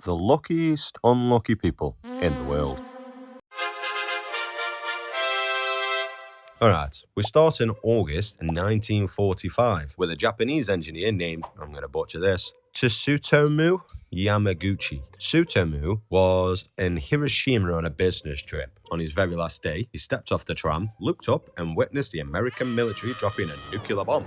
the luckiest unlucky people in the world. Alright, we start in August 1945 with a Japanese engineer named, I'm going to butcher this, Tsutomu Yamaguchi. Tsutomu was in Hiroshima on a business trip. On his very last day, he stepped off the tram, looked up, and witnessed the American military dropping a nuclear bomb.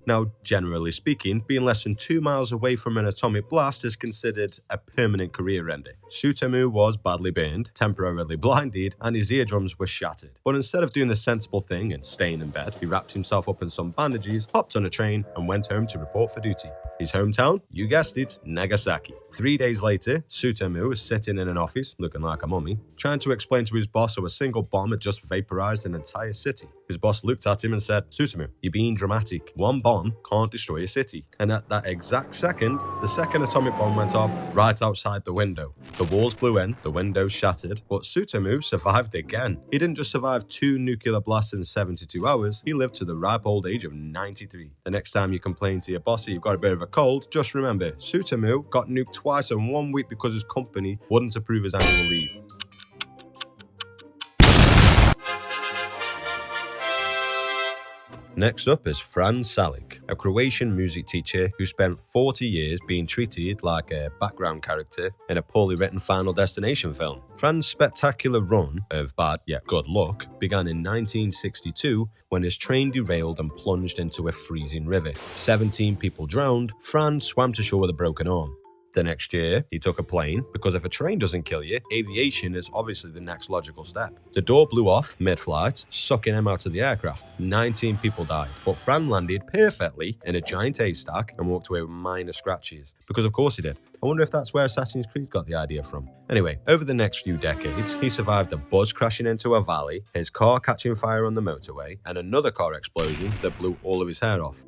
Now, generally speaking, being less than 2 miles away from an atomic blast is considered a permanent career ender. Tsutomu was badly burned, temporarily blinded, and his eardrums were shattered. But instead of doing the sensible thing and staying in bed, he wrapped himself up in some bandages, hopped on a train, and went home to report for duty. His hometown? You guessed it, Nagasaki. 3 days later, Tsutomu was sitting in an office, looking like a mummy, trying to explain to his boss how a single bomb had just vaporized an entire city. His boss looked at him and said, "Tsutomu, you're being dramatic. One bomb can't destroy a city." And at that exact second, the second atomic bomb went off right outside the window. The walls blew in, the windows shattered, but Tsutomu survived again. He didn't just survive 2 nuclear blasts in 72 hours, he lived to the ripe old age of 93. The next time you complain to your boss that you've got a bit of a cold, just remember, Tsutomu got nuked twice in 1 week because his company wouldn't approve his annual leave. Next up is Frane Selak, a Croatian music teacher who spent 40 years being treated like a background character in a poorly written Final Destination film. Frane's spectacular run of bad yet good luck began in 1962 when his train derailed and plunged into a freezing river. 17 people drowned. Frane swam to shore with a broken arm. The next year, he took a plane, because if a train doesn't kill you, aviation is obviously the next logical step. The door blew off mid-flight, sucking him out of the aircraft. 19 people died, but Frane landed perfectly in a giant haystack and walked away with minor scratches, because of course he did. I wonder if that's where Assassin's Creed got the idea from. Anyway, over the next few decades, he survived a bus crashing into a valley, his car catching fire on the motorway, and another car explosion that blew all of his hair off.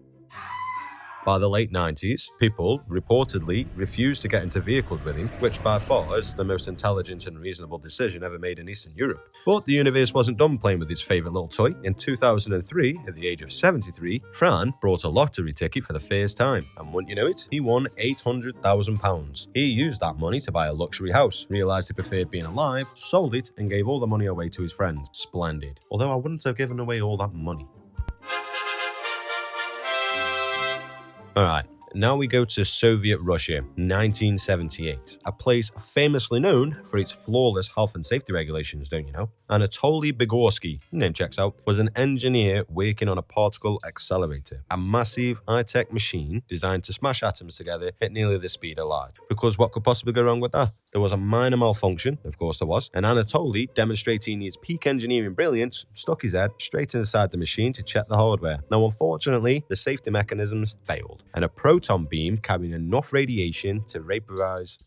By the late 90s, people reportedly refused to get into vehicles with him, which by far is the most intelligent and reasonable decision ever made in Eastern Europe. But the universe wasn't done playing with his favourite little toy. In 2003, at the age of 73, Frane bought a lottery ticket for the first time, and wouldn't you know it, he won £800,000. He used that money to buy a luxury house, realised he preferred being alive, sold it, and gave all the money away to his friends. Splendid. Although I wouldn't have given away all that money. Alright, now we go to Soviet Russia, 1978, a place famously known for its flawless health and safety regulations, don't you know? Anatoli Bugorski, name checks out, was an engineer working on a particle accelerator, a massive high-tech machine designed to smash atoms together at nearly the speed of light. Because what could possibly go wrong with that? There was a minor malfunction, of course there was, and Anatoly, demonstrating his peak engineering brilliance, stuck his head straight inside the machine to check the hardware. Now unfortunately, the safety mechanisms failed, and a proton beam carrying enough radiation to vaporize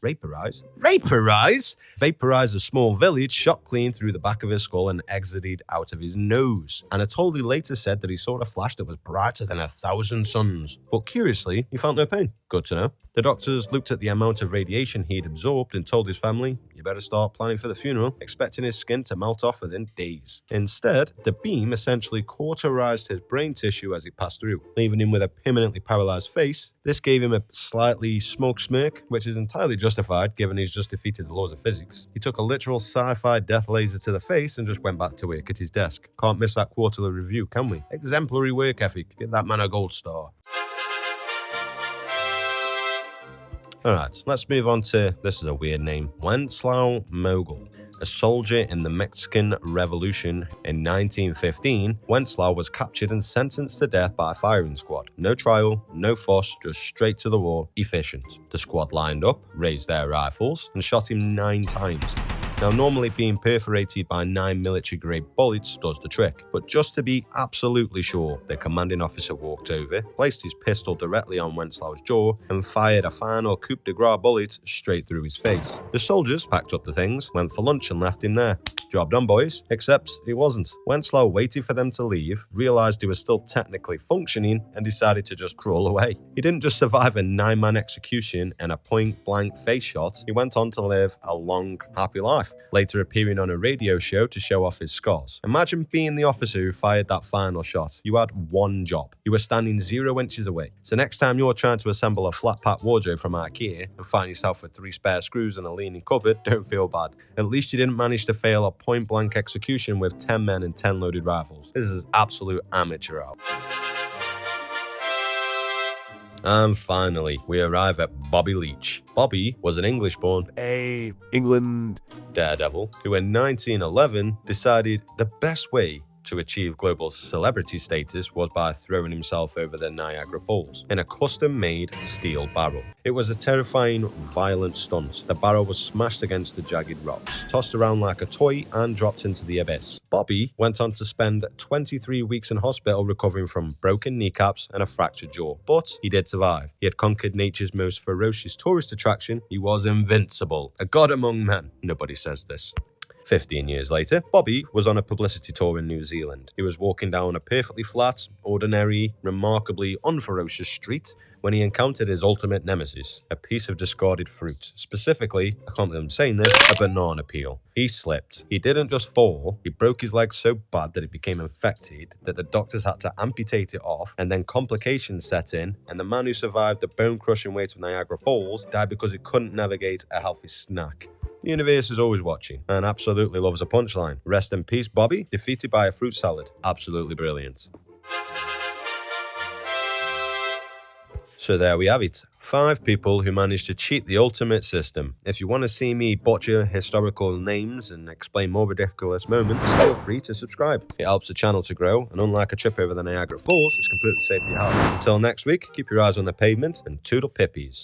a small village shot clean through the back of his skull and exited out of his nose. Anatoly later said that he saw a flash that was brighter than 1,000 suns. But curiously, he felt no pain. Good to know. The doctors looked at the amount of radiation he'd absorbed and told his family, "You better start planning for the funeral," expecting his skin to melt off within days. Instead, the beam essentially cauterized his brain tissue as it passed through, leaving him with a permanently paralyzed face. This gave him a slightly smug smirk, which is entirely justified given he's just defeated the laws of physics. He took a literal sci-fi death laser to the face and just went back to work at his desk. Can't miss that quarterly review, can we? Exemplary work ethic. Give that man a gold star. Alright, let's move on to, this is a weird name, Wenceslao Moguel. A soldier in the Mexican Revolution in 1915, Wenceslao was captured and sentenced to death by a firing squad. No trial, no fuss, just straight to the wall, efficient. The squad lined up, raised their rifles, and shot him 9 times. Now, normally being perforated by 9 military-grade bullets does the trick, but just to be absolutely sure, the commanding officer walked over, placed his pistol directly on Wenceslao's jaw, and fired a final coup de grace bullet straight through his face. The soldiers packed up the things, went for lunch and left him there. Job done, boys. Except it wasn't. Wenceslao waited for them to leave, realised he was still technically functioning, and decided to just crawl away. He didn't just survive a 9-man execution and a point-blank face shot, he went on to live a long, happy life. life, later appearing on a radio show to show off his scars. Imagine being the officer who fired that final shot. You had one job. You were standing 0 inches away. So next time you're trying to assemble a flat-pack wardrobe from IKEA and find yourself with 3 spare screws and a leaning cupboard, don't feel bad. At least you didn't manage to fail a point-blank execution with 10 men and 10 loaded rifles. This is absolute amateur hour. And finally, we arrive at Bobby Leach. Bobby was an English-born England daredevil who in 1911 decided the best way to achieve global celebrity status was by throwing himself over the Niagara Falls in a custom-made steel barrel. It was a terrifying, violent stunt. The barrel was smashed against the jagged rocks, tossed around like a toy, and dropped into the abyss. Bobby went on to spend 23 weeks in hospital recovering from broken kneecaps and a fractured jaw. But he did survive. He had conquered nature's most ferocious tourist attraction. He was invincible. A god among men. Nobody says this. 15 years later, Bobby was on a publicity tour in New Zealand. He was walking down a perfectly flat, ordinary, remarkably unferocious street when he encountered his ultimate nemesis, a piece of discarded fruit. Specifically, I can't believe I'm saying this, a banana peel. He slipped. He didn't just fall, he broke his leg so bad that it became infected that the doctors had to amputate it off, and then complications set in, and the man who survived the bone-crushing weight of Niagara Falls died because he couldn't navigate a healthy snack. The universe is always watching and absolutely loves a punchline. Rest in peace, Bobby, defeated by a fruit salad. Absolutely brilliant. So there we have it. 5 people who managed to cheat the ultimate system. If you want to see me butcher historical names and explain more ridiculous moments, feel free to subscribe. It helps the channel to grow, and unlike a trip over the Niagara Falls, it's completely safe for your health. Until next week, keep your eyes on the pavement and toodle pippies.